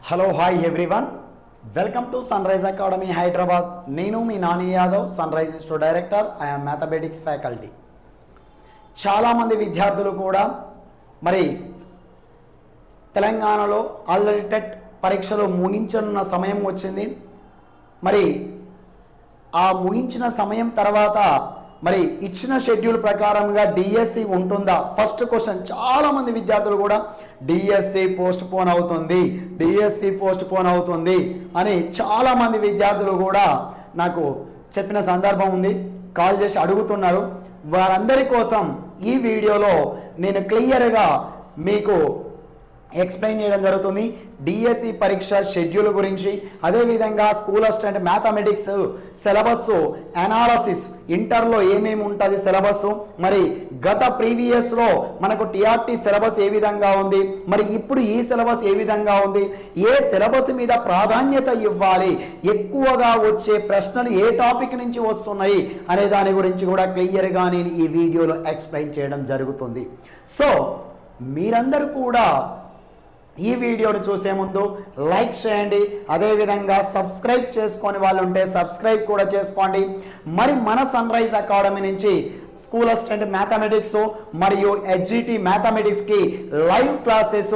Hello hi everyone, welcome to sun rise Academy Hyderabad. నేను మీ Nani Yadav, Sunrise institute director. I'm mathematics faculty. చాలామంది విద్యార్థులు కూడా మరి తెలంగాణలో ఆల్రెడీ టెట్ పరీక్షలు ముగించనున్న సమయం వచ్చింది. మరి ఆ ముగించిన సమయం తర్వాత మరి ఇచ్చిన షెడ్యూల్ ప్రకారంగా డిఎస్సి ఉంటుందా? First question. చాలామంది విద్యార్థులు కూడా డిఎస్సి పోస్ట్ పోన్ అవుతుంది, డిఎస్సి పోస్ట్ పోన్ అవుతుంది అని చాలామంది విద్యార్థులు కూడా నాకు చెప్పిన సందర్భం ఉంది. కాల్ చేసి అడుగుతున్నారు. వారందరి కోసం ఈ వీడియోలో నేను క్లియర్గా మీకు ఎక్స్ప్లెయిన్ చేయడం జరుగుతుంది. డిఎస్సి పరీక్ష షెడ్యూల్ గురించి, అదేవిధంగా school assistant mathematics syllabus analysis, ఇంటర్లో ఏమేమి ఉంటుంది సిలబస్, మరి గత ప్రీవియస్లో మనకు టీఆర్టీ సిలబస్ ఏ విధంగా ఉంది, మరి ఇప్పుడు ఈ సిలబస్ ఏ విధంగా ఉంది, ఏ సిలబస్ మీద ప్రాధాన్యత ఇవ్వాలి, ఎక్కువగా వచ్చే ప్రశ్నలు ఏ టాపిక్ నుంచి వస్తున్నాయి అనే దాని గురించి కూడా క్లియర్గా నేను ఈ వీడియోలో ఎక్స్ప్లెయిన్ చేయడం జరుగుతుంది. సో మీరందరూ కూడా ఈ వీడియోని చూసే ముందు లైక్ చేయండి, అదేవిధంగా సబ్స్క్రైబ్ చేసుకొని వాళ్ళు ఉంటే సబ్స్క్రైబ్ కూడా చేసుకోండి. మరి మన సన్ రైజ్ అకాడమీ నుంచి స్కూల్ అసిస్టెంట్ మ్యాథమెటిక్స్ మరియు హెచ్జిటి మ్యాథమెటిక్స్కి లైవ్ క్లాసెస్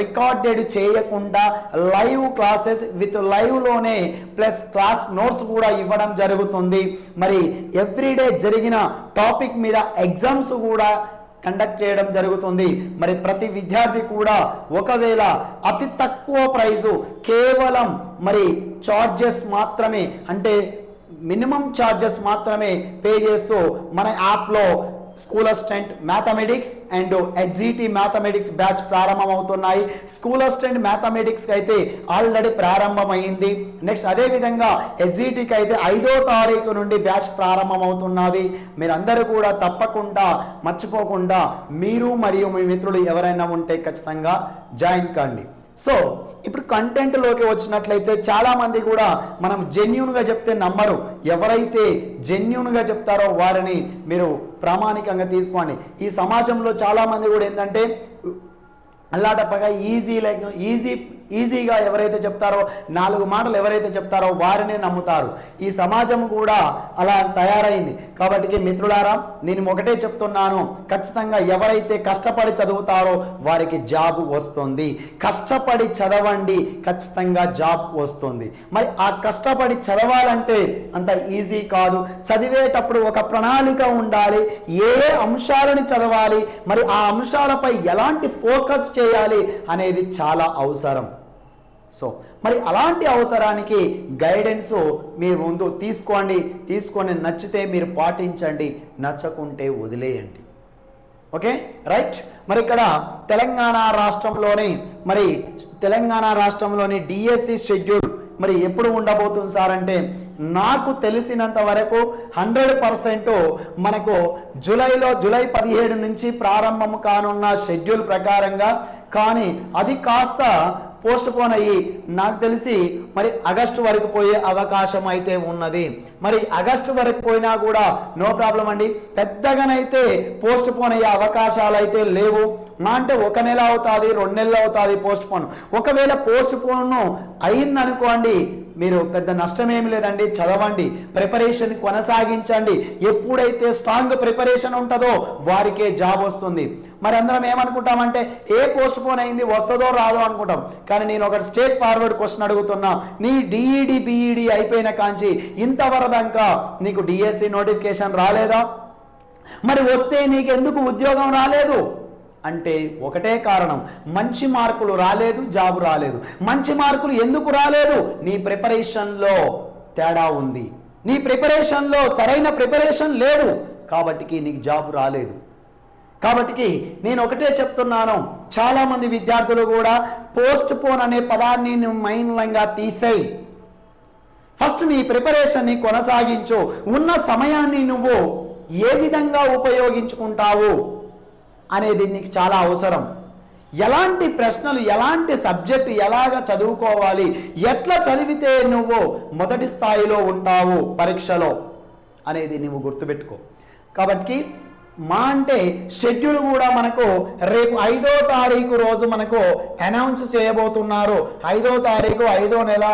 రికార్డెడ్ చేయకుండా లైవ్ క్లాసెస్ విత్ లైవ్లోనే ప్లస్ క్లాస్ నోట్స్ కూడా ఇవ్వడం జరుగుతుంది. మరి ఎవ్రీడే జరిగిన టాపిక్ మీద ఎగ్జామ్స్ కూడా కండక్ట్ చేయడం జరుగుతుంది. మరి ప్రతి విద్యార్థి కూడా ఒకవేళ అతి తక్కువ ప్రైజు కేవలం మరి చార్జెస్ మాత్రమే, అంటే మినిమం చార్జెస్ మాత్రమే పే చేస్తూ మన యాప్లో school assistant mathematics and HGT mathematics batch ప్రారంభమవుతున్నాయి. స్కూల్ అసిస్టెంట్ మ్యాథమెటిక్స్కి అయితే ఆల్రెడీ ప్రారంభమైంది. నెక్స్ట్ అదేవిధంగా హెచ్జిటికి అయితే 5వ తారీఖు నుండి బ్యాచ్ ప్రారంభమవుతున్నది. మీరందరూ కూడా తప్పకుండా మర్చిపోకుండా మీరు మరియు మీ మిత్రులు ఎవరైనా ఉంటే ఖచ్చితంగా జాయిన్ కండి. సో ఇప్పుడు కంటెంట్లోకి వచ్చినట్లయితే చాలామంది కూడా మనం జెన్యూన్గా చెప్తే నమ్మరు. ఎవరైతే జెన్యూన్గా చెప్తారో వారిని మీరు ప్రామాణికంగా తీసుకోండి. ఈ సమాజంలో చాలామంది కూడా ఏంటంటే అల్లాటప్పగా ఈజీగా ఎవరైతే చెప్తారో, 4 మాటలు ఎవరైతే చెప్తారో వారినే నమ్ముతారు. ఈ సమాజం కూడా అలా తయారైంది. కాబట్టి మిత్రులారా, నేను ఒకటే చెప్తున్నాను, ఖచ్చితంగా ఎవరైతే కష్టపడి చదువుతారో వారికి జాబ్ వస్తుంది. కష్టపడి చదవండి, ఖచ్చితంగా జాబ్ వస్తుంది. మరి ఆ కష్టపడి చదవాలంటే అంత ఈజీ కాదు. చదివేటప్పుడు ఒక ప్రణాళిక ఉండాలి. ఏ అంశాలను చదవాలి, మరి ఆ అంశాలపై ఎలాంటి ఫోకస్ చేయాలి అనేది చాలా అవసరం. సో మరి అలాంటి అవసరానికి గైడెన్స్ మీరు ముందు తీసుకొని నచ్చితే మీరు పాటించండి, నచ్చకుంటే వదిలేయండి. Okay, right. మరి ఇక్కడ తెలంగాణ రాష్ట్రంలోని డిఎస్సి షెడ్యూల్ మరి ఎప్పుడు ఉండబోతుంది సార్ అంటే, నాకు తెలిసినంత వరకు 100% మనకు జూలై 17 నుంచి ప్రారంభం కానున్న షెడ్యూల్ ప్రకారంగా, కానీ అది కాస్త పోస్ట్ పోన్ అయ్యి నాకు తెలిసి మరి ఆగస్టు వరకు పోయే అవకాశం అయితే ఉన్నది. మరి ఆగస్టు వరకు పోయినా కూడా నో ప్రాబ్లం అండి, పెద్దగానైతే పోస్ట్ పోన్ అయ్యే అవకాశాలు అయితే లేవు. అంటే 1 నెల అవుతుంది, 2 నెలలు అవుతుంది పోస్ట్ పోన్. ఒకవేళ పోస్ట్ పోన్ అయిందనుకోండి, మీరు పెద్ద నష్టం ఏమి లేదండి. చదవండి, ప్రిపరేషన్ కొనసాగించండి. ఎప్పుడైతే స్ట్రాంగ్ ప్రిపరేషన్ ఉంటుందో వారికే జాబ్ వస్తుంది. మరి అందరం ఏమనుకుంటామంటే ఏ పోస్ట్ పోన్ అయింది, వస్తుందో రాదో అనుకుంటాం. కానీ నేను ఒక స్ట్రేట్ ఫార్వర్డ్ క్వశ్చన్ అడుగుతున్నా, నీ డిఈడి బిఈడి అయిపోయిన కాంచి ఇంతవరదాకా నీకు డిఎస్సి నోటిఫికేషన్ రాలేదా? మరి వస్తే నీకెందుకు ఉద్యోగం రాలేదు అంటే ఒకటే కారణం, మంచి మార్కులు రాలేదు, జాబ్ రాలేదు. మంచి మార్కులు ఎందుకు రాలేదు? నీ ప్రిపరేషన్లో తేడా ఉంది. నీ ప్రిపరేషన్లో సరైన ప్రిపరేషన్ లేదు, కాబట్టి నీకు జాబ్ రాలేదు. కాబట్టి నేను ఒకటే చెప్తున్నాను, చాలామంది విద్యార్థులు కూడా పోస్ట్ పోన్ అనే పదాన్ని మైండ్లంగా తీసేయి. ఫస్ట్ నీ ప్రిపరేషన్ని కొనసాగించు. ఉన్న సమయాన్ని నువ్వు ఏ విధంగా ఉపయోగించుకుంటావు అనేది నీకు చాలా అవసరం. ఎలాంటి ప్రశ్నలు, ఎలాంటి సబ్జెక్టు ఎలాగ చదువుకోవాలి, ఎట్లా చదివితే నువ్వు మొదటి స్థాయిలో ఉంటావు పరీక్షలో అనేది నువ్వు గుర్తుపెట్టుకో. కాబట్టి మా అంటే షెడ్యూల్ కూడా మనకు రేపు 5వ తారీఖు రోజు మనకు అనౌన్స్ చేయబోతున్నారు. 5వ తారీఖు 5వ నెల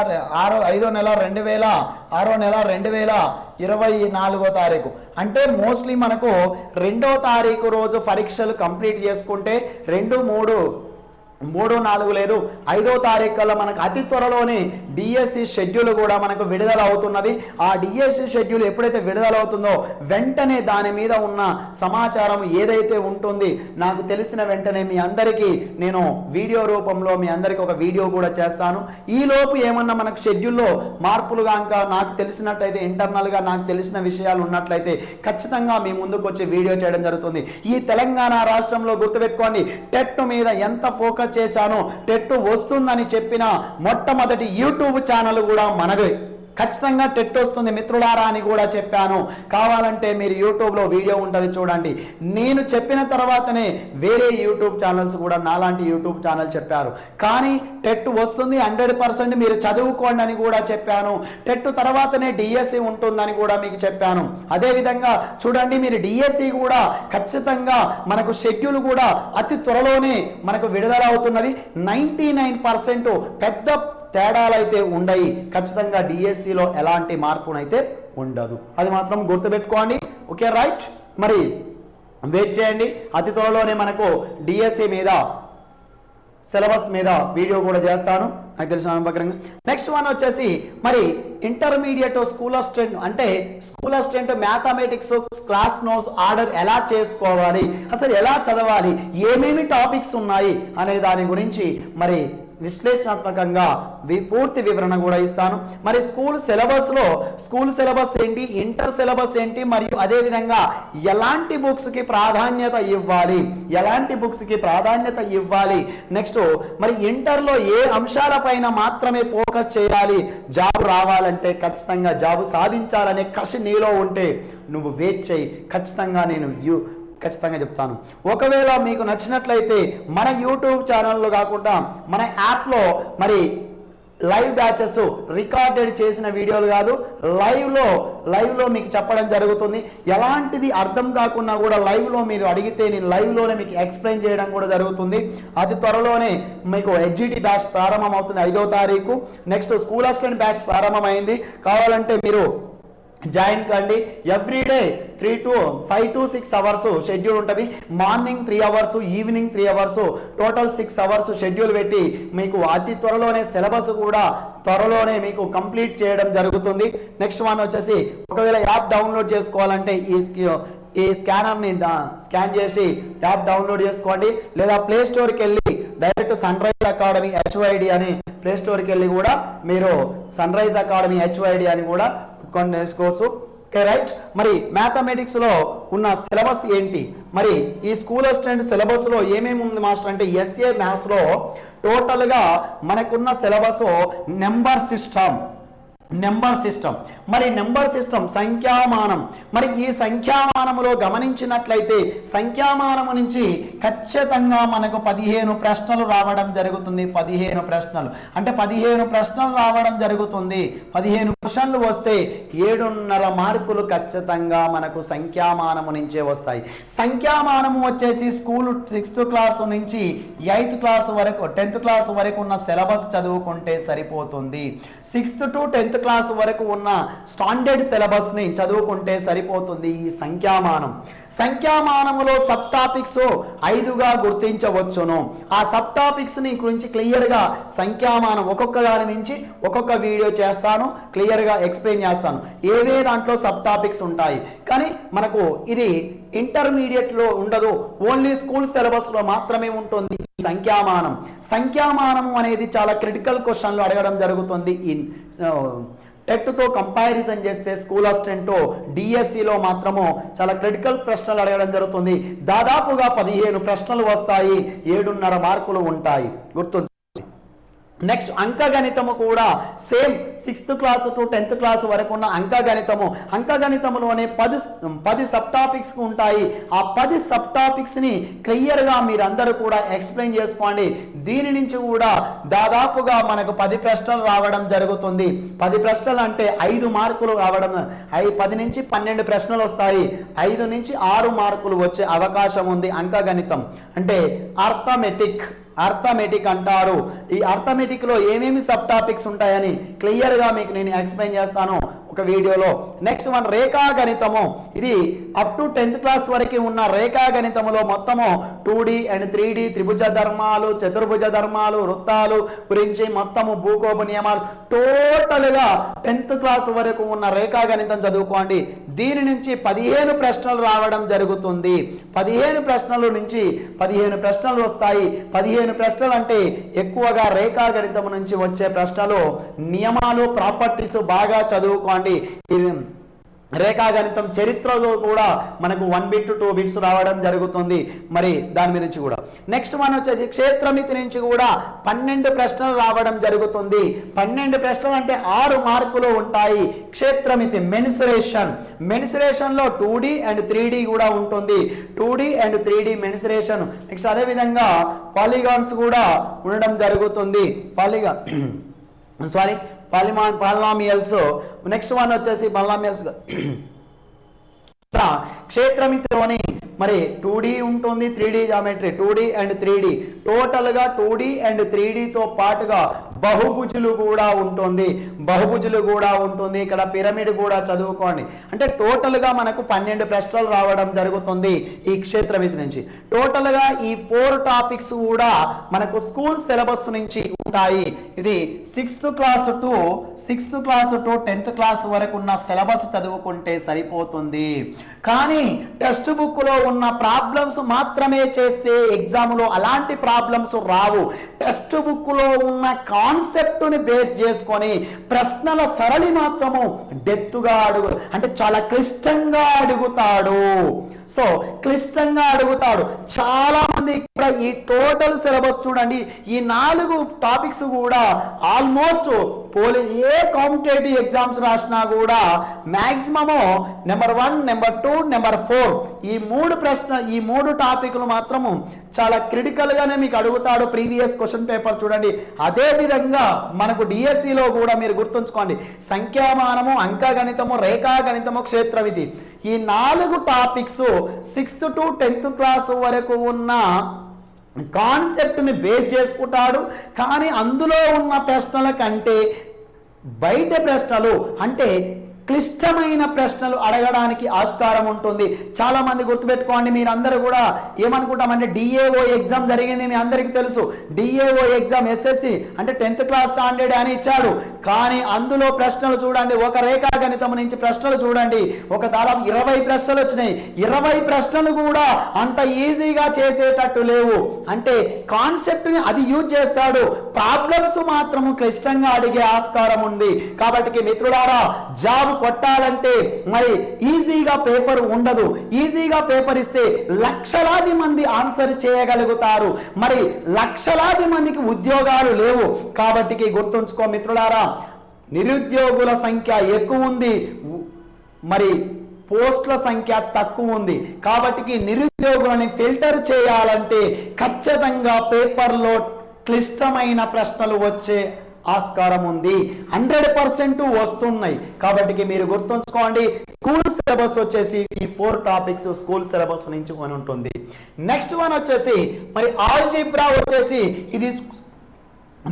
2024 తారీఖు అంటే మోస్ట్లీ మనకు 2వ తారీఖు రోజు పరీక్షలు కంప్లీట్ చేసుకుంటే 2, 3, 4 లేదు 5వ తారీఖు కల్లా మనకు అతి త్వరలోనే డిఎస్సి షెడ్యూల్ కూడా మనకు విడుదల అవుతున్నది. ఆ డిఎస్సి షెడ్యూల్ ఎప్పుడైతే విడుదల అవుతుందో వెంటనే దాని మీద ఉన్న సమాచారం ఏదైతే ఉంటుంది నాకు తెలిసిన వెంటనే మీ అందరికీ నేను వీడియో రూపంలో మీ అందరికీ ఒక వీడియో కూడా చేస్తాను. ఈ లోపు ఏమన్నా మనకు షెడ్యూల్లో మార్పులుగా ఇంకా నాకు తెలిసినట్లయితే ఇంటర్నల్గా నాకు తెలిసిన విషయాలు ఉన్నట్లయితే ఖచ్చితంగా మీ ముందుకు వచ్చి వీడియో చేయడం జరుగుతుంది. ఈ తెలంగాణ రాష్ట్రంలో గుర్తుపెట్టుకోండి, టెట్ మీద ఎంత ఫోకస్ చేశాను, టెట్ వస్తుందని చెప్పిన మొట్టమొదటి యూట్యూబ్ ఛానల్ కూడా మనదే. ఖచ్చితంగా టెట్ వస్తుంది మిత్రులారా అని కూడా చెప్పాను. కావాలంటే మీరు యూట్యూబ్లో వీడియో ఉంటుంది చూడండి. నేను చెప్పిన తర్వాతనే వేరే యూట్యూబ్ ఛానల్స్ కూడా నాలాంటి యూట్యూబ్ ఛానల్ చెప్పారు. కానీ టెట్ వస్తుంది 100% మీరు చదువుకోండి అని కూడా చెప్పాను. టెట్ తర్వాతనే డిఎస్సి ఉంటుందని కూడా మీకు చెప్పాను. అదేవిధంగా చూడండి, మీరు డిఎస్సి కూడా ఖచ్చితంగా మనకు షెడ్యూల్ కూడా అతి త్వరలోనే మనకు విడుదల అవుతున్నది. 99% పెద్ద తేడాలైతే ఉండయి. ఖచ్చితంగా డిఎస్సిలో ఎలాంటి మార్పునైతే ఉండదు, అది మాత్రం గుర్తుపెట్టుకోండి. ఓకే రైట్, మరి వెయిట్ చేయండి. అతి త్వరలోనే మనకు డిఎస్సి మీద సిలబస్ మీద వీడియో కూడా చేస్తాను నాకు తెలిసిన ప్రకారంగా. నెక్స్ట్ వన్ వచ్చేసి మరి ఇంటర్మీడియట్ స్కూల్ అసిస్టెంట్ అంటే school assistant mathematics class notes order ఎలా చేసుకోవాలి, అసలు ఎలా చదవాలి, ఏమేమి టాపిక్స్ ఉన్నాయి అనే దాని గురించి మరి విశ్లేషణాత్మకంగా పూర్తి వివరణ కూడా ఇస్తాను. మరి స్కూల్ సిలబస్ ఏంటి, ఇంటర్ సిలబస్ ఏంటి, మరియు అదేవిధంగా ఎలాంటి బుక్స్కి ప్రాధాన్యత ఇవ్వాలి, నెక్స్ట్ మరి ఇంటర్లో ఏ అంశాలపైన మాత్రమే ఫోకస్ చేయాలి, జాబ్ రావాలంటే ఖచ్చితంగా జాబ్ సాధించాలనే కసి నీలో ఉంటే నువ్వు వెయిట్ చేయి, ఖచ్చితంగా నేను ఖచ్చితంగా చెప్తాను. ఒకవేళ మీకు నచ్చినట్లయితే మన యూట్యూబ్ ఛానల్లో కాకుండా మన యాప్లో మరి లైవ్ బ్యాచెస్ రికార్డెడ్ చేసిన వీడియోలు కాదు, లైవ్లో మీకు చెప్పడం జరుగుతుంది. ఎలాంటిది అర్థం కాకుండా కూడా లైవ్లో మీరు అడిగితే నేను లైవ్లోనే మీకు ఎక్స్ప్లెయిన్ చేయడం కూడా జరుగుతుంది. అతి త్వరలోనే మీకు హెచ్జిటి బ్యాచ్ ప్రారంభం అవుతుంది 5వ తారీఖు. నెక్స్ట్ స్కూల్ అసిస్టెంట్ బ్యాచ్ ప్రారంభమైంది. కావాలంటే మీరు జాయిన్ కండి. ఎవ్రీడే 5 to 6 అవర్స్ షెడ్యూల్ ఉంటుంది. Morning 3 hours, evening 3 hours, total 6 hours schedule పెట్టి మీకు అతి త్వరలోనే సిలబస్ కూడా త్వరలోనే మీకు కంప్లీట్ చేయడం జరుగుతుంది. నెక్స్ట్ వన్ వచ్చేసి ఒకవేళ యాప్ డౌన్లోడ్ చేసుకోవాలంటే ఈ స్కానర్ని స్కాన్ చేసి యాప్ డౌన్లోడ్ చేసుకోండి, లేదా ప్లే స్టోర్కి వెళ్ళి డైరెక్ట్ సన్రైజ్ అకాడమీ హెచ్వైడి అని ప్లే స్టోర్కి వెళ్ళి కూడా మీరు సన్రైజ్ అకాడమీ హెచ్వైడి అని కూడా కొన్ని నేర్చుకోవచ్చు. ఓకే రైట్, మరి మ్యాథమెటిక్స్లో ఉన్న సిలబస్ ఏంటి, మరి ఈ స్కూల్ అసిస్టెంట్ సిలబస్లో ఏమేమి ఉంది మాస్టర్ అంటే ఎస్ఏ మ్యాథ్స్లో టోటల్గా మనకున్న సిలబస్ నెంబర్ సిస్టమ్, మరి నెంబర్ సిస్టమ్ సంఖ్యామానం. మరి ఈ సంఖ్యామానములో గమనించినట్లయితే సంఖ్యామానము నుంచి ఖచ్చితంగా మనకు 15 ప్రశ్నలు రావడం జరుగుతుంది. 15 ప్రశ్నలు అంటే 15 ప్రశ్నలు రావడం జరుగుతుంది. 15 క్వశ్చన్లు వస్తే 7.5 మార్కులు ఖచ్చితంగా మనకు సంఖ్యామానము నుంచే వస్తాయి. సంఖ్యామానము వచ్చేసి స్కూల్ 6th క్లాస్ నుంచి 8th క్లాస్ వరకు 10th క్లాస్ వరకు ఉన్న సిలబస్ చదువుకుంటే సరిపోతుంది. 6th to 10th క్లాస్ వరకు ఉన్న స్టాండర్డ్ సిలబస్ ని చదువుకుంటే సరిపోతుంది. ఈ సంఖ్యామానములో సబ్ టాపిక్స్ 5గా గుర్తించవచ్చును. ఆ సబ్ టాపిక్స్ ని గురించి క్లియర్ గా సంఖ్యామానం ఒక్కొక్క దాని నుంచి ఒక్కొక్క వీడియో చేస్తాను, క్లియర్ గా ఎక్స్ప్లెయిన్ చేస్తాను ఏవే దాంట్లో సబ్ టాపిక్స్ ఉంటాయి. కానీ మనకు ఇది ఇంటర్మీడియట్ లో ఉండదు, ఓన్లీ స్కూల్ సిలబస్ లో మాత్రమే ఉంటుంది. సంఖ్యామానం అనేది చాలా క్రిటికల్ క్వశ్చన్లు అడగడం జరుగుతుంది. టెట్తో కంపారిజన్ చేస్తే స్కూల్ అసిస్టెంట్ డిఎస్సిలో మాత్రము చాలా క్రిటికల్ ప్రశ్నలు అడగడం జరుగుతుంది. దాదాపుగా 15 ప్రశ్నలు వస్తాయి, 7.5 మార్కులు ఉంటాయి. గుర్తు నెక్స్ట్ అంకగణితము కూడా same 6th class to 10th class వరకు ఉన్న అంకగణితములోనే 10 సబ్ టాపిక్స్ ఉంటాయి. ఆ 10 సబ్ టాపిక్స్ ని క్లియర్ గా మీరందరూ కూడా ఎక్స్ప్లెయిన్ చేసుకోండి. దీని నుంచి కూడా దాదాపుగా మనకు 10 ప్రశ్నలు రావడం జరుగుతుంది. 10 ప్రశ్నలు అంటే 5 మార్కులు రావడం, 10 నుంచి 12 ప్రశ్నలు వస్తాయి. 5 నుంచి 6 మార్కులు వచ్చే అవకాశం ఉంది. అంకగణితం అంటే అర్థమెటిక్ అంటారు. ఈ అర్థమెటిక్ లో ఏమేమి సబ్ టాపిక్స్ ఉంటాయని క్లియర్ గా మీకు నేను ఎక్స్ప్లెయిన్ చేస్తాను ఒక వీడియోలో. నెక్స్ట్ వన్ రేఖాగణితము. ఇది అప్ టు 10th క్లాస్ వరకు ఉన్న రేఖాగణితములో మొత్తము 2D అండ్ 3D త్రిభుజ ధర్మాలు, చతుర్భుజ ధర్మాలు, వృత్తాలు గురించి మొత్తము భూకోప నియమాలు టోటల్ గా 10th క్లాస్ వరకు ఉన్న రేఖాగణితం చదువుకోండి. దీని నుంచి 15 ప్రశ్నలు రావడం జరుగుతుంది. 15 ప్రశ్నల నుంచి 15 ప్రశ్నలు వస్తాయి. 15 ప్రశ్నలు అంటే ఎక్కువగా రేఖాగణితం నుంచి వచ్చే ప్రశ్నలు. నియమాలు, ప్రాపర్టీస్ బాగా చదువుకోండి. రేఖాగణితం చరిత్రలో కూడా మనకు 1 బిట్ 2 బిట్స్ రావడం జరుగుతుంది. మరి దాని గురించి కూడా నెక్స్ట్ వన్ వచ్చేసి క్షేత్రమితి నుంచి కూడా 12 ప్రశ్నలు రావడం జరుగుతుంది. 12 ప్రశ్నలు అంటే 6 మార్కులు ఉంటాయి. క్షేత్రమితి మెన్సురేషన్ లో 2D అండ్ 3D కూడా ఉంటుంది. 2D and 3D mensuration. Next అదే విధంగా పాలిగాన్స్ కూడా ఉండడం జరుగుతుంది. పాలినామియల్స్. నెక్స్ట్ వన్ వచ్చేసి పాలినామియల్స్. క్షేత్రమితిలోని మరి 2D ఉంటుంది, 3D geometry, 2D and 3D total గా 2D అండ్ 3D తో పాటుగా బహుభుజులు కూడా ఉంటుంది. ఇక్కడ పిరమిడ్ కూడా చదువుకోండి. అంటే టోటల్ గా మనకు 12 ప్రశ్నలు రావడం జరుగుతుంది ఈ క్షేత్రమితి నుంచి. టోటల్ గా ఈ 4 టాపిక్స్ కూడా మనకు స్కూల్ సిలబస్ నుంచి ఉంటాయి. ఇది 6th class to 10th class వరకు ఉన్న సిలబస్ చదువుకుంటే సరిపోతుంది. కానీ టెక్స్ట్ బుక్ లో ఉన్న ప్రాబ్లమ్స్ మాత్రమే చేస్తే ఎగ్జామ్ లో అలాంటి ప్రాబ్లమ్స్ రావు. టెక్స్ట్ బుక్ లో ఉన్న కాన్సెప్ట్ ని బేస్ చేసుకొని ప్రశ్నల సరళి మాత్రము డెప్త్గా అంటే చాలా క్లిష్టంగా అడుగుతాడు. చాలా మంది ఇక్కడ ఈ టోటల్ సిలబస్ చూడండి. ఈ 4 టాపిక్స్ కూడా ఆల్మోస్ట్ ఏ కాంపిటేటివ్ ఎగ్జామ్స్ రాసినా కూడా మాక్సిమము నెంబర్ 1, నెంబర్ 2, నెంబర్ 4 ఈ 3 టాపిక్లు మాత్రము చాలా క్రిటికల్ గానే మీకు అడుగుతాడు. ప్రీవియస్ క్వశ్చన్ పేపర్ చూడండి. అదే విధంగా మనకు డిఎస్సిలో కూడా మీరు గుర్తుంచుకోండి. సంఖ్యామానము, అంకగణితము, రేఖాగణితము, క్షేత్రమితి ఈ 4 topics 6th to 10th class వరకు ఉన్న కాన్సెప్ట్ ని బేస్ చేసుకుంటాడు. కానీ అందులో ఉన్న ప్రశ్నల కంటే బయట ప్రశ్నలు అంటే క్లిష్టమైన ప్రశ్నలు అడగడానికి ఆస్కారం ఉంటుంది. చాలా మంది గుర్తుపెట్టుకోండి. మీరందరూ కూడా ఏమనుకుంటామంటే డిఏఓ ఎగ్జామ్ జరిగింది, మీ అందరికీ తెలుసు. డిఏఓ ఎగ్జామ్ ఎస్ఎస్సి అంటే 10th క్లాస్ స్టాండర్డ్ అని ఇచ్చాడు. కానీ అందులో ప్రశ్నలు చూడండి, ఒక రేఖాగణితం నుంచి ప్రశ్నలు చూడండి, ఒక దాదాపు 20 ప్రశ్నలు వచ్చినాయి. 20 ప్రశ్నలు కూడా అంత ఈజీగా చేసేటట్టు లేవు. అంటే కాన్సెప్ట్ ని అది యూజ్ చేస్తాడు, ప్రాబ్లమ్స్ మాత్రము క్లిష్టంగా అడిగే ఆస్కారం ఉంది. కాబట్టి మిత్రులారా, జాబ్ కొట్టాలంటే మరి ఈజీగా పేపర్ ఉండదు. ఈజీగా పేపర్ ఇస్తే లక్షలాది మంది ఆన్సర్ చేయగలుగుతారు. మరి లక్షలాది మందికి ఉద్యోగాలు లేవు. కాబట్టి గుర్తుంచుకో మిత్రులారా, నిరుద్యోగుల సంఖ్య ఎక్కువ ఉంది, మరి పోస్టుల సంఖ్య తక్కువ ఉంది. కాబట్టి నిరుద్యోగులని ఫిల్టర్ చేయాలంటే ఖచ్చితంగా పేపర్లో క్లిష్టమైన ప్రశ్నలు వచ్చే ఆస్కారం ఉంది. 100% వస్తున్నాయి. కాబట్టి మీరు గుర్తుంచుకోండి, స్కూల్ సిలబస్ వచ్చేసి ఈ 4 టాపిక్స్ స్కూల్ సిలబస్ నుంచి ఉంటుంది. నెక్స్ట్ వన్ వచ్చేసి మరి ఆల్జీబ్రా వచ్చేసి ఇది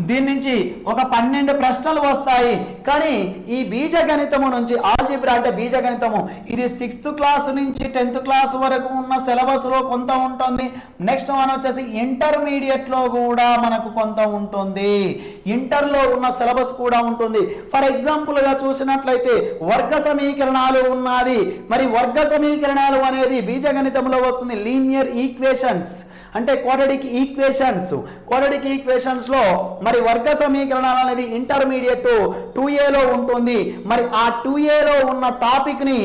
దీని నుంచి ఒక 12 ప్రశ్నలు వస్తాయి. కానీ ఈ బీజగణితము నుంచి ఆల్జీబ్రా అంటే బీజగణితము ఇది 6th క్లాస్ నుంచి 10th క్లాస్ వరకు ఉన్న సిలబస్ లో కొంత ఉంటుంది. నెక్స్ట్ వన్ వచ్చేసి ఇంటర్మీడియట్ లో కూడా మనకు కొంత ఉంటుంది. ఇంటర్ లో ఉన్న సిలబస్ కూడా ఉంటుంది. ఫర్ ఎగ్జాంపుల్ గా చూసినట్లయితే వర్గ సమీకరణాలు ఉన్నది. మరి వర్గ సమీకరణాలు అనేది బీజగణితంలో వస్తుంది. లీనియర్ ఈక్వేషన్స్ అంటే క్వాడ్రాటిక్ ఈక్వేషన్స్ లో మరి వర్గ సమీకరణాలు అనేది ఇంటర్మీడియట్ 2Aలో ఉంటుంది. మరి ఆ 2Aలో ఉన్న టాపిక్ ని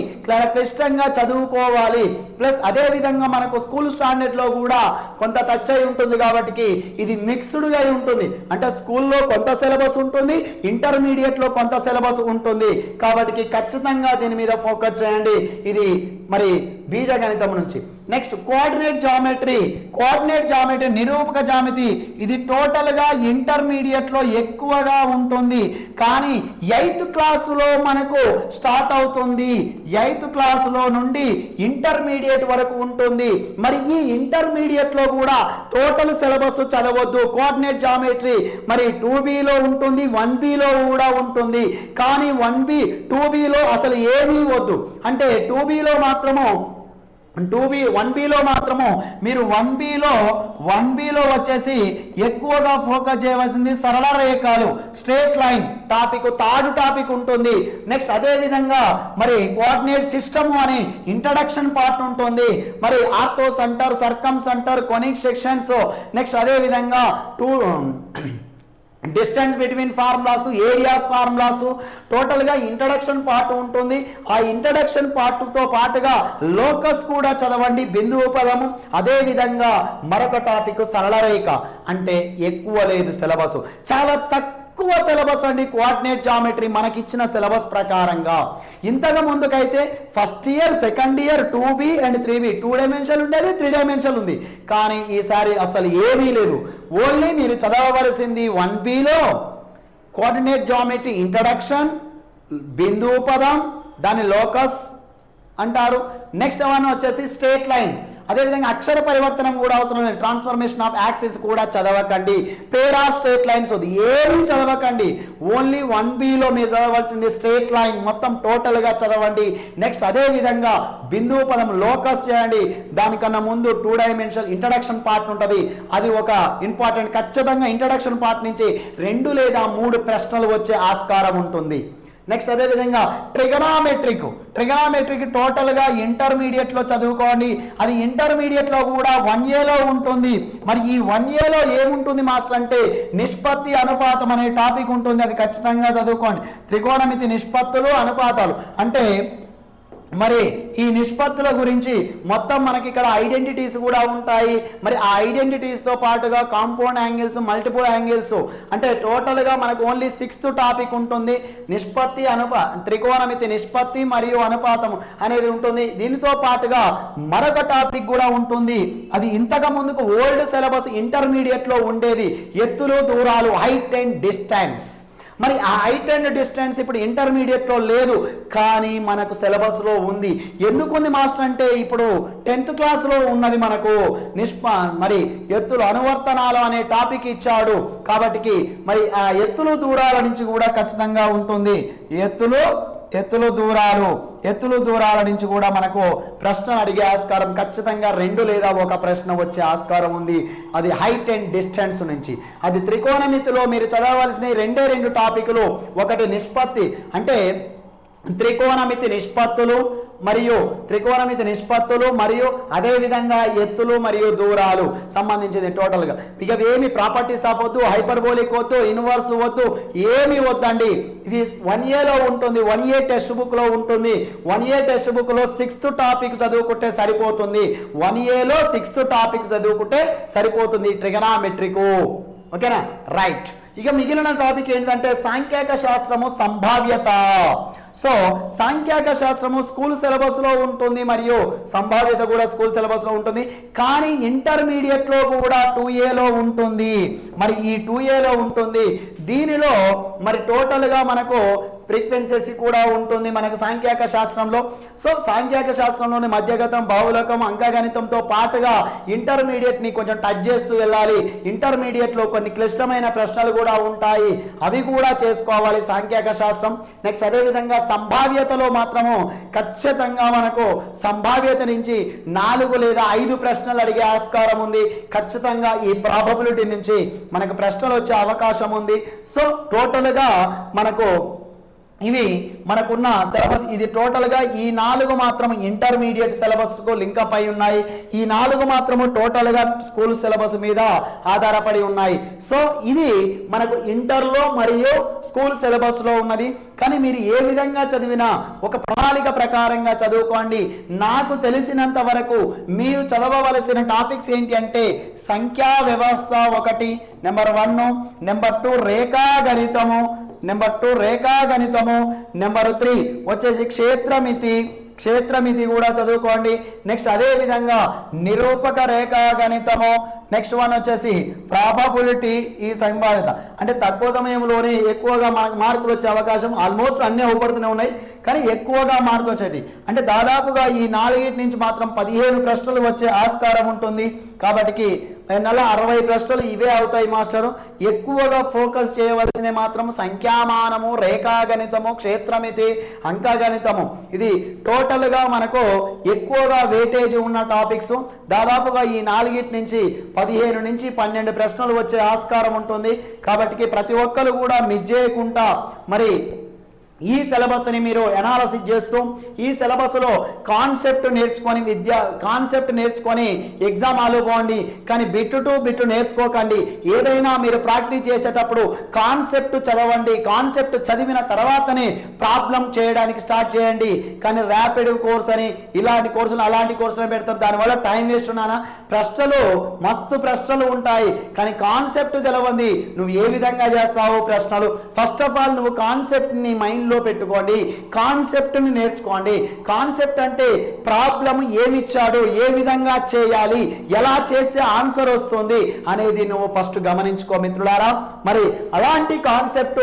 క్లిష్టంగా చదువుకోవాలి. ప్లస్ అదే విధంగా మనకు స్కూల్ స్టాండర్డ్ లో కూడా కొంత టచ్ అయి ఉంటుంది కాబట్టి ఇది మిక్స్డ్ గా ఉంటుంది. అంటే స్కూల్లో కొంత సిలబస్ ఉంటుంది, ఇంటర్మీడియట్ లో కొంత సిలబస్ ఉంటుంది కాబట్టి ఖచ్చితంగా దీని మీద ఫోకస్ చేయండి. ఇది మరి బీజగణితం నుంచి. నెక్స్ట్ కోఆర్డినేట్ జామెట్రీ నిరూపక జ్యామితి. ఇది టోటల్ గా ఇంటర్మీడియట్ లో ఎక్కువగా ఉంటుంది కానీ 8th క్లాసులో మనకు స్టార్ట్ అవుతుంది. 8th క్లాసులో నుండి ఇంటర్మీడియట్ వరకు ఉంటుంది. మరి ఈ ఇంటర్మీడియట్ లో కూడా టోటల్ సిలబస్ చదవద్దు. కోఆర్డినేట్ జామెట్రీ మరి 2Bలో ఉంటుంది, 1Bలో కూడా ఉంటుంది. కానీ 2Bలో అసలు ఏమీ వద్దు. అంటే 1Bలో మాత్రము మీరు 1Bలో వచ్చేసి ఎక్కువగా ఫోకస్ చేయవలసింది సరళ రేఖలు, straight line topic, third topic ఉంటుంది. నెక్స్ట్ అదే విధంగా మరి కోఆర్డినేట్ సిస్టమ్ అని ఇంట్రడక్షన్ పార్ట్ ఉంటుంది. మరి ortho centre, సర్కమ్ centre, conic sections. Next అదే విధంగా distance between formulas, areas formulas, total గా ఇంట్రడక్షన్ పార్ట్ ఉంటుంది. ఆ ఇంట్రడక్షన్ పార్ట్ తో పాటుగా లోకస్ కూడా చదవండి, బిందువు పదము. అదే విధంగా మరొక టాపిక్ సరళ రేఖ. అంటే ఎక్కువ లేదు సిలబస్, చాలా తక్కువ సిలబస్ అండి కోఆర్డినేట్ జామెట్రీ మనకిచ్చిన సిలబస్ ప్రకారంగా. ఇంతకు ముందుకైతే first year, second year 2B and 3B 2 dimension ఉండేది, 3 డైమెన్షన్ ఉంది. కానీ ఈసారి అసలు ఏమీ లేదు. ఓన్లీ మీరు చదవవలసింది 1Bలో కోఆర్డినేట్ జామెట్రీ ఇంట్రడక్షన్, బిందువు పదం, దాని లోకస్ అంటారు. నెక్స్ట్ వన్ వచ్చేసి స్ట్రేట్ లైన్. అదేవిధంగా అక్షర పరివర్తనం కూడా అవసరం లేదు. ట్రాన్స్ఫర్మేషన్ ఆఫ్ యాక్సిస్ కూడా చదవకండి. పేర్ ఆఫ్ స్ట్రేట్ లైన్స్ ఏమీ చదవకండి. ఓన్లీ 1Bలో మీరు చదవలసింది స్ట్రేట్ లైన్ మొత్తం టోటల్ గా చదవండి. నెక్స్ట్ అదే విధంగా బిందువు పదం లోకస్ చేయండి. దానికన్నా ముందు 2 డైమెన్షన్ ఇంట్రడక్షన్ పార్ట్ ఉంటుంది. అది ఒక ఇంపార్టెంట్. ఖచ్చితంగా ఇంట్రడక్షన్ పార్ట్ నుంచి 2 లేదా 3 ప్రశ్నలు వచ్చే ఆస్కారం ఉంటుంది. నెక్స్ట్ అదే విధంగా ట్రిగనామెట్రిక్ టోటల్ గా ఇంటర్మీడియట్ లో చదువుకోండి. అది ఇంటర్మీడియట్ లో కూడా 1Aలో ఉంటుంది. మరి ఈ 1Aలో ఏముంటుంది మాస్టర్ అంటే నిష్పత్తి, అనుపాతం అనే టాపిక్ ఉంటుంది. అది ఖచ్చితంగా చదువుకోండి. త్రికోణమితి, నిష్పత్తులు, అనుపాతాలు. అంటే మరి ఈ నిష్పత్తుల గురించి మొత్తం మనకి ఇక్కడ ఐడెంటిటీస్ కూడా ఉంటాయి. మరి ఆ ఐడెంటిటీస్ తో పాటుగా కాంపౌండ్ యాంగిల్స్, మల్టిపుల్ యాంగిల్స్, అంటే టోటల్ గా మనకు ఓన్లీ 6th టాపిక్ ఉంటుంది. నిష్పత్తి, త్రికోణమితి, నిష్పత్తి మరియు అనుపాతం అనేది ఉంటుంది. దీనితో పాటుగా మరొక టాపిక్ కూడా ఉంటుంది. అది ఇంతకు ముందుకు ఓల్డ్ సిలబస్ ఇంటర్మీడియట్ లో ఉండేది. ఎత్తులు, దూరాలు, హైట్ అండ్ డిస్టెన్స్. మరి ఆ హైట్ అండ్ డిస్టెన్స్ ఇప్పుడు ఇంటర్మీడియట్ లో లేదు కానీ మనకు సిలబస్ లో ఉంది. ఎందుకుంది మాస్టర్ అంటే ఇప్పుడు 10th క్లాస్ లో ఉన్నది మనకు మరి ఎత్తులు, అనువర్తనాలు అనే టాపిక్ ఇచ్చాడు కాబట్టి మరి ఆ ఎత్తులు, దూరాల నుంచి కూడా ఖచ్చితంగా ఉంటుంది. ఎత్తులు దూరాల నుంచి కూడా మనకు ప్రశ్నలు అడిగే ఆస్కారం ఖచ్చితంగా 2 లేదా 1 ప్రశ్న వచ్చే ఆస్కారం ఉంది. అది హైట్ అండ్ డిస్టెన్స్ నుంచి. అది త్రికోణమితిలో మీరు చదవవలసిన 2 టాపిక్లు. ఒకటి నిష్పత్తి, అంటే త్రికోణమితి నిష్పత్తులు మరియు అదే విధంగా ఎత్తులు మరియు దూరాలు సంబంధించింది టోటల్ గా. ఇక ఏమి ప్రాపర్టీస్ ఆఫ్ వద్దు, హైపర్బోలిక్ వద్దు, ఇన్వర్స్ వద్దు, ఏమి వద్దండి. ఇది 1Aలో ఉంటుంది, 1A టెక్స్ట్ బుక్ లో ఉంటుంది. 1A టెక్స్ట్ బుక్ లో 6th టాపిక్ చదువుకుంటే సరిపోతుంది. 1Aలో 6th టాపిక్ చదువుకుంటే సరిపోతుంది ట్రిగనామెట్రిక్. ఓకేనా? రైట్. ఇక మిగిలిన టాపిక్ ఏంటంటే సాంఖ్యక శాస్త్రము, సంభావ్యత. సో సాంఖ్యక శాస్త్రము స్కూల్ సిలబస్ లో ఉంటుంది మరియు సంభావ్యత కూడా స్కూల్ సిలబస్ లో ఉంటుంది. కానీ ఇంటర్మీడియట్ లో కూడా 2Aలో ఉంటుంది. మరి ఈ 2Aలో ఉంటుంది. దీనిలో మరి టోటల్ గా మనకు ఫ్రీక్వెన్సీస్ కూడా ఉంటుంది మనకు సాంఖ్యక శాస్త్రంలో. సో సాంఖ్యక శాస్త్రంలోని మధ్యగతం, బహుళకం, అంకగణితంతో పాటుగా ఇంటర్మీడియట్ ని కొంచెం టచ్ చేస్తూ వెళ్ళాలి. ఇంటర్మీడియట్ లో కొన్ని క్లిష్టమైన ప్రశ్నలు కూడా ఉంటాయి, అవి కూడా చేసుకోవాలి సాంఖ్యక శాస్త్రం. నెక్స్ట్ అదే విధంగా సంభావ్యతలో మాత్రము ఖచ్చితంగా మనకు సంభావ్యత నుంచి 4 లేదా 5 ప్రశ్నలు అడిగే ఆస్కారం ఉంది. ఖచ్చితంగా ఈ ప్రాబబిలిటీ నుంచి మనకు ప్రశ్నలు వచ్చే అవకాశం ఉంది. సో టోటల్ గా మనకు ఇవి మనకున్న సిలబస్. ఇది టోటల్గా ఈ 4 మాత్రం ఇంటర్మీడియట్ సిలబస్కు లింకప్ అయి ఉన్నాయి. ఈ 4 మాత్రము టోటల్గా స్కూల్ సిలబస్ మీద ఆధారపడి ఉన్నాయి. సో ఇది మనకు ఇంటర్లో మరియు స్కూల్ సిలబస్లో ఉన్నది. కానీ మీరు ఏ విధంగా చదివినా ఒక ప్రణాళిక ప్రకారంగా చదువుకోండి. నాకు తెలిసినంత వరకు మీరు చదవవలసిన టాపిక్స్ ఏంటి అంటే సంఖ్యా వ్యవస్థ 1, నెంబర్ 1, నెంబర్ 2 రేఖాగణితము, నెంబర్ 2 రేఖాగణితము, నెంబర్ 3 వచ్చేసి క్షేత్రమితి కూడా చదువుకోండి. నెక్స్ట్ అదే విధంగా నిరూపక రేఖాగణితము, నెక్స్ట్ వన్ వచ్చేసి ప్రాబబిలిటీ, ఈ సంభావ్యత. అంటే తక్కువ సమయంలోనే ఎక్కువగా మనకు మార్కులు వచ్చే అవకాశం ఆల్మోస్ట్ అన్నీ అవపడుతూనే ఉన్నాయి, కానీ ఎక్కువగా మార్కులు వచ్చేటి. అంటే దాదాపుగా ఈ 4 నుంచి మాత్రం 15 ప్రశ్నలు వచ్చే ఆస్కారం ఉంటుంది. కాబట్టి నెల 60 ప్రశ్నలు ఇవే అవుతాయి మాస్టరు. ఎక్కువగా ఫోకస్ చేయవలసిన మాత్రం సంఖ్యామానము, రేఖాగణితము, క్షేత్రమితి, అంకగణితము. ఇది టోటల్గా మనకు ఎక్కువగా వెయిటేజ్ ఉన్న టాపిక్స్. దాదాపుగా ఈ 4 నుంచి 15 నుంచి 12 ప్రశ్నలు వచ్చే ఆస్కారం ఉంటుంది. కాబట్టి ప్రతి ఒక్కరు కూడా మిస్ చేయకుండా మరి ఈ సిలబస్ని మీరు అనాలసిస్ చేస్తూ ఈ సిలబస్లో కాన్సెప్ట్ నేర్చుకొని ఎగ్జామ్ ఆలుకోండి. కానీ బిట్ టు బిట్ నేర్చుకోకండి. ఏదైనా మీరు ప్రాక్టీస్ చేసేటప్పుడు కాన్సెప్ట్ చదవండి. కాన్సెప్ట్ చదివిన తర్వాతనే ప్రాబ్లం చేయడానికి స్టార్ట్ చేయండి. కానీ ర్యాపిడ్ కోర్స్ అని ఇలాంటి కోర్సులు అలాంటి కోర్సులు పెడతారు, దానివల్ల టైం వేస్ట్ ఉన్నానా? ప్రశ్నలు మస్తు ప్రశ్నలు ఉంటాయి, కానీ కాన్సెప్ట్ తెలవంది నువ్వు ఏ విధంగా చేస్తావు ప్రశ్నలు. ఫస్ట్ ఆఫ్ ఆల్ నువ్వు కాన్సెప్ట్ని మైండ్ లో పెట్టుకోండి, కాన్సెప్ట్ ని నేర్చుకోండి. కాన్సెప్ట్ అంటే ప్రాబ్లం ఏమిచ్చాడు, ఏ విధంగా చేయాలి, ఎలా చేస్తే ఆన్సర్ వస్తుంది అనేది నువ్వు ఫస్ట్ గమనించుకో మిత్రులారా. మరి అలాంటి కాన్సెప్ట్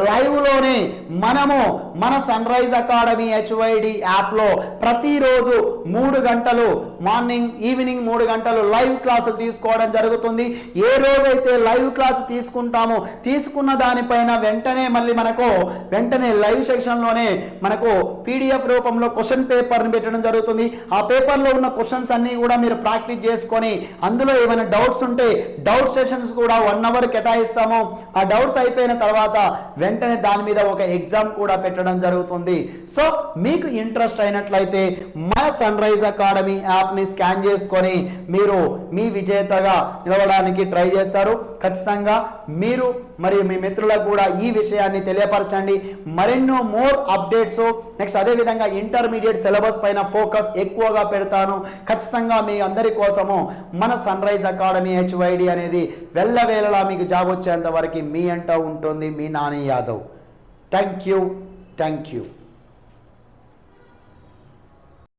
లైవ్ లోనే మనము మన sun rise academy HYD app లో ప్రతిరోజు 3 గంటలు మార్నింగ్ ఈవినింగ్ 3 గంటలు లైవ్ క్లాసులు తీసుకోవడం జరుగుతుంది. ఏ రోజైతే లైవ్ క్లాస్ తీసుకుంటామో తీసుకున్న దానిపైన వెంటనే లైవ్ సెక్షన్లోనే మనకు PDF రూపంలో క్వశ్చన్ పేపర్ని పెట్టడం జరుగుతుంది. ఆ పేపర్లో ఉన్న క్వశ్చన్స్ అన్ని కూడా మీరు ప్రాక్టీస్ చేసుకొని అందులో ఏమైనా డౌట్స్ ఉంటే డౌట్ సెషన్స్ కూడా 1 అవర్ కేటాయిస్తాము. ఆ డౌట్స్ అయిపోయిన తర్వాత వెంటనే దాని మీద ఒక ఎగ్జామ్ కూడా పెట్టడం జరుగుతుంది. సో మీకు ఇంట్రెస్ట్ అయినట్లయితే మన సన్ రైజ్ అకాడమీ యాప్ని స్కాన్ చేసుకొని మీరు మీ విజేతగా నిలవడానికి ట్రై చేస్తారు. ఖచ్చితంగా మీరు మరియు మీ మిత్రులకు కూడా ఈ విషయాన్ని తెలియపరచండి. మరెన్నో మోర్ అప్డేట్స్ నెక్స్ట్ అదేవిధంగా ఇంటర్మీడియట్ సిలబస్ పైన ఫోకస్ ఎక్కువగా పెడతాను. ఖచ్చితంగా మీ అందరి కోసము మన సన్ రైజ్ అకాడమీ HYD అనేది వెళ్ళవేళలా మీకు జాబ్ వచ్చేంత వరకు మీ అంట ఉంటుంది మీ నాని యాదవ్. Thank you.